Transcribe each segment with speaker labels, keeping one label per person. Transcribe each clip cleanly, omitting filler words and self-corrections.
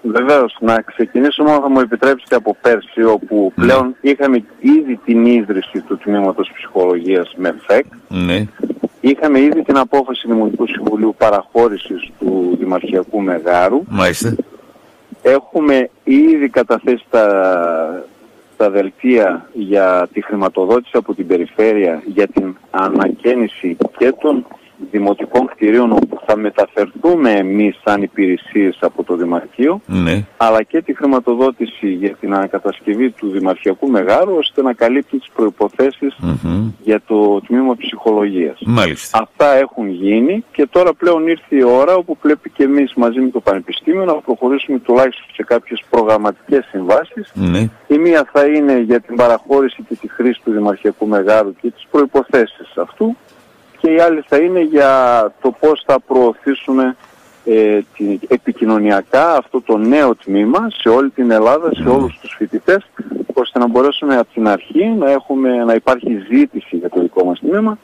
Speaker 1: Βεβαίως, να ξεκινήσω μόνο, θα μου επιτρέψετε, από πέρσι, όπου πλέον είχαμε ήδη την ίδρυση του Τμήματος Ψυχολογίας με ΦΕΚ.
Speaker 2: Ναι.
Speaker 1: Είχαμε ήδη την απόφαση Δημοτικού Συμβουλίου παραχώρησης του Δημαρχιακού Μεγάρου.
Speaker 2: Μάλιστα.
Speaker 1: Έχουμε ήδη καταθέσει τα δελτία για τη χρηματοδότηση από την περιφέρεια για την ανακαίνιση και των δημοτικών κτηρίων, όπου θα μεταφερθούμε εμείς σαν υπηρεσίες από το Δημαρχείο,
Speaker 2: Ναι.
Speaker 1: αλλά και τη χρηματοδότηση για την ανακατασκευή του Δημαρχιακού Μεγάρου, ώστε να καλύπτει τις προϋποθέσεις για το Τμήμα Ψυχολογίας.
Speaker 2: Μάλιστα.
Speaker 1: Αυτά έχουν γίνει και τώρα πλέον ήρθε η ώρα όπου πρέπει και εμείς μαζί με το Πανεπιστήμιο να προχωρήσουμε τουλάχιστον σε κάποιες προγραμματικές συμβάσεις.
Speaker 2: Ναι.
Speaker 1: Η μία θα είναι για την παραχώρηση και τη χρήση του Δημαρχιακού Μεγάρου και τις προϋποθέσεις αυτού, και η άλλη θα είναι για το πώς θα προωθήσουμε επικοινωνιακά αυτό το νέο τμήμα σε όλη την Ελλάδα, σε όλους τους φοιτητές, ώστε να μπορέσουμε από την αρχή να υπάρχει ζήτηση για το δικό μας τμήμα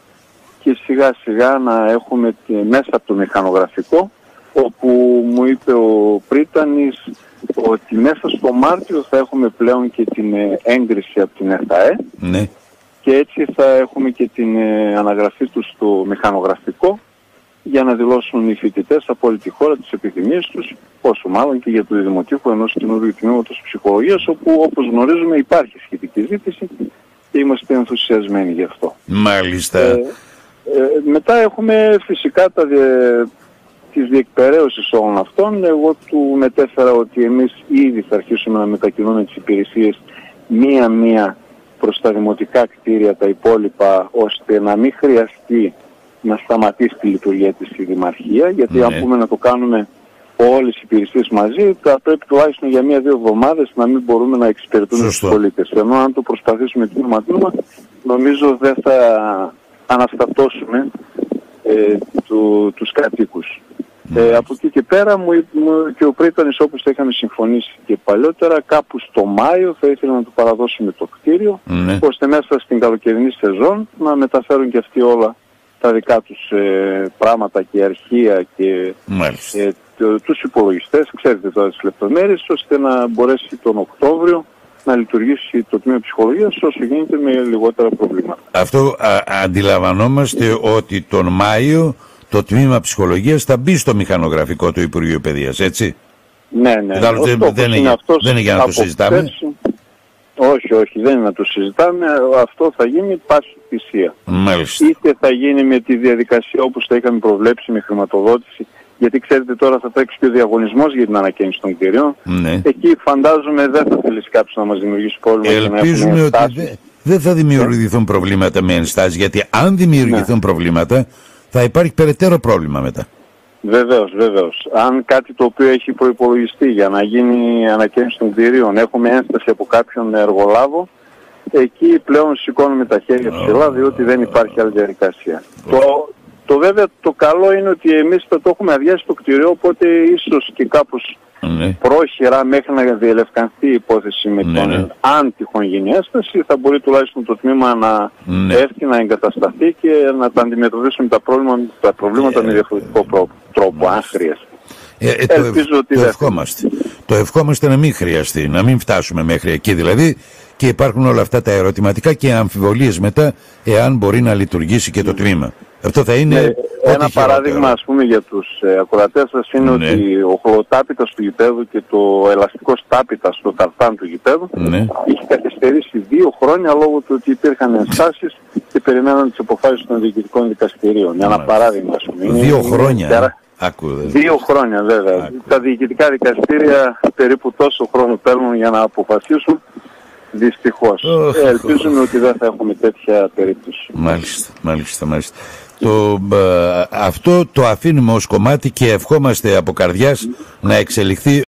Speaker 1: και σιγά σιγά να έχουμε μέσα από το μηχανογραφικό, όπου μου είπε ο Πρίτανης ότι μέσα στο Μάρτιο θα έχουμε πλέον και την έγκριση από την ΕΘΑΕ.
Speaker 2: Ναι.
Speaker 1: Και έτσι θα έχουμε και την αναγραφή του στο μηχανογραφικό για να δηλώσουν οι φοιτητές από όλη τη χώρα τις επιθυμίες τους, πόσο μάλλον και για το Δημοτικό ενός καινούριου τμήματος ψυχολογίας, όπου όπως γνωρίζουμε υπάρχει σχετική ζήτηση και είμαστε ενθουσιασμένοι γι' αυτό.
Speaker 2: Μάλιστα.
Speaker 1: Μετά έχουμε φυσικά τις διεκπαιρέωσεις όλων αυτών. Εγώ του μετέφερα ότι εμείς ήδη θα αρχίσουμε να μετακινούμε τις υπηρεσίες μία-μία προς τα δημοτικά κτίρια, τα υπόλοιπα, ώστε να μην χρειαστεί να σταματήσει τη λειτουργία της η Δημαρχία, γιατί αν πούμε να το κάνουμε όλες οι υπηρεσίες μαζί, θα πρέπει τουλάχιστον για 1-2 εβδομάδες να μην μπορούμε να εξυπηρετούμε τους πολίτες. Ενώ αν το προσπαθήσουμε τμήμα-τμήμα, νομίζω δεν θα αναστατώσουμε τους κατοίκους. Από εκεί και πέρα και ο Πρίτανης, όπως το είχαμε συμφωνήσει και παλιότερα, κάπου στο Μάιο θα ήθελα να του παραδώσουμε το κτίριο, ώστε μέσα στην καλοκαιρινή σεζόν να μεταφέρουν και αυτοί όλα τα δικά τους πράγματα και αρχεία και τους υπολογιστές, ξέρετε τώρα τις λεπτομέρειες, ώστε να μπορέσει τον Οκτώβριο να λειτουργήσει το Τμήμα Ψυχολογίας όσο γίνεται με λιγότερα προβλήματα.
Speaker 2: Αυτό αντιλαμβανόμαστε ότι τον Μάιο το Τμήμα Ψυχολογίας θα μπει στο μηχανογραφικό του Υπουργείου Παιδείας, έτσι?
Speaker 1: Ναι.
Speaker 2: Δεν είναι για να το συζητάμε.
Speaker 1: Όχι, δεν είναι να το συζητάμε. Αυτό θα γίνει πάση θυσία.
Speaker 2: Μάλιστα.
Speaker 1: Είτε θα γίνει με τη διαδικασία όπως τα είχαμε προβλέψει, με χρηματοδότηση, γιατί ξέρετε τώρα θα τρέξει και ο διαγωνισμός για την ανακαίνιση των κτηρίων.
Speaker 2: Ναι.
Speaker 1: Εκεί φαντάζομαι δεν θα θελήσει κάποιος να μας δημιουργήσει πρόβλημα.
Speaker 2: Ελπίζουμε ότι δεν θα δημιουργηθούν προβλήματα με ενστάσεις, γιατί αν δημιουργηθούν προβλήματα θα υπάρχει περαιτέρω πρόβλημα μετά.
Speaker 1: Βεβαίως. Αν κάτι το οποίο έχει προϋπολογιστεί για να γίνει ανακαίνιση των κτηρίων, έχουμε ένσταση από κάποιον εργολάβο, εκεί πλέον σηκώνουμε τα χέρια ψηλά, διότι δεν υπάρχει άλλη διαδικασία. Το βέβαια το καλό είναι ότι εμείς θα το έχουμε αδειάσει το κτηριό, οπότε ίσως και κάπως πρόχειρα μέχρι να διελευκανθεί η υπόθεση με τον αν τυχόν γίνει έσταση, θα μπορεί τουλάχιστον το τμήμα να έρθει να εγκατασταθεί και να τα αντιμετωπίσουμε τα προβλήματα με διαφορετικό τρόπο, αν χρειαστεί. Ελπίζω ότι
Speaker 2: το ευχόμαστε να μην χρειαστεί, να μην φτάσουμε μέχρι εκεί δηλαδή, και υπάρχουν όλα αυτά τα ερωτηματικά και αμφιβολίες μετά εάν μπορεί να λειτουργήσει και το τμήμα. Αυτό θα είναι
Speaker 1: ένα παράδειγμα, ας πούμε, για τους ακροατές σας είναι ότι ο χλωτάπητας του γηπέδου και το ελαστικός τάπητας στο ταρτάν του γηπέδου είχε καθυστερήσει 2 χρόνια λόγω του ότι υπήρχαν ενστάσεις και περιμέναν τις αποφάσεις των διοικητικών δικαστηρίων. Ένα παράδειγμα, ας πούμε.
Speaker 2: 2 χρόνια.
Speaker 1: 2 χρόνια βέβαια. Τα διοικητικά δικαστήρια περίπου τόσο χρόνο παίρνουν για να αποφασίσουν. Δυστυχώς. Ελπίζουμε ότι δεν θα έχουμε τέτοια περίπτωση.
Speaker 2: Μάλιστα. Αυτό το αφήνουμε ως κομμάτι και ευχόμαστε από καρδιάς να εξελιχθεί